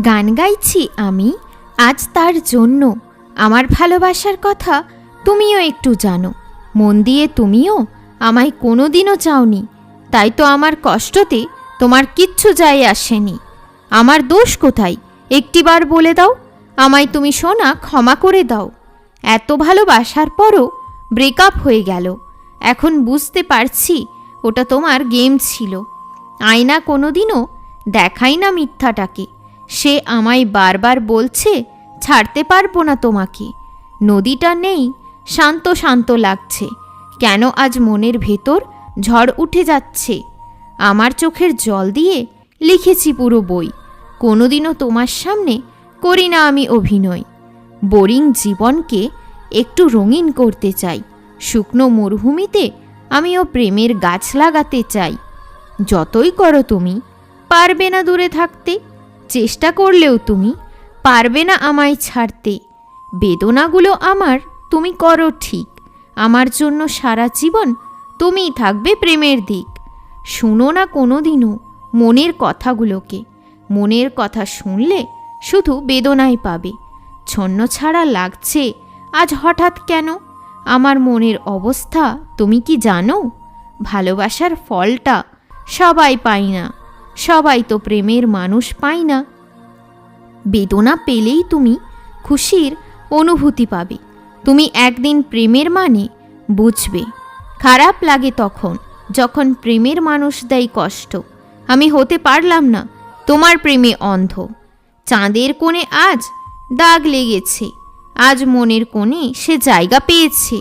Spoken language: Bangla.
গান গাইছি আমি আজ তার জন্য। আমার ভালোবাসার কথা তুমিও একটু জানো। মন দিয়ে তুমিও আমায় কোনোদিনও চাওনি, তাই তো আমার কষ্টতে তোমার কিচ্ছু যায় আসেনি। আমার দোষ কোথায় একটিবার বলে দাও, আমায় তুমি সোনা ক্ষমা করে দাও। এত ভালোবাসার পরও ব্রেকআপ হয়ে গেল। এখন বুঝতে পারছি ওটা তোমার গেম ছিল। আয়না কোনোদিনও দেখাই না মিথ্যাটাকে। সে আমায় বারবার বলছে ছাড়তে পারবো না তোমাকে। নদীটা নেই, শান্ত শান্ত লাগছে। কেন আজ মনের ভেতর ঝড় উঠে যাচ্ছে? আমার চোখের জল দিয়ে লিখেছি পুরো বই। কোনোদিনও তোমার সামনে করি না আমি অভিনয়। বোরিং জীবনকে একটু রঙিন করতে চাই। শুকনো মরুভূমিতে আমিও প্রেমের গাছ লাগাতে চাই। যতই করো তুমি পারবে না দূরে থাকতে, চেষ্টা করলেও তুমি পারবে না আমায় ছাড়তে। বেদনাগুলো আমার তুমি করো ঠিক, আমার জন্য সারা জীবন তুমিই থাকবে প্রেমের দিক। শুনো না কোনো দিনও মনের কথাগুলোকে। মনের কথা শুনলে শুধু বেদনাই পাবে। ছন্ন ছাড়া লাগছে আজ হঠাৎ কেন? আমার মনের অবস্থা তুমি কি জানো? ভালোবাসার ফলটা সবাই পায় না, সবাই তো প্রেমের মানুষ পায় না। বেদনা পেলেই তুমি খুশির অনুভূতি পাবে। তুমি একদিন প্রেমের মানে বুঝবে। খারাপ লাগে তখন যখন প্রেমের মানুষ দেয় কষ্ট। আমি হতে পারলাম না তোমার প্রেমে অন্ধ। চাঁদের কোণে আজ দাগ লেগেছে, আজ মনের কোণে সে জায়গা পেয়েছে।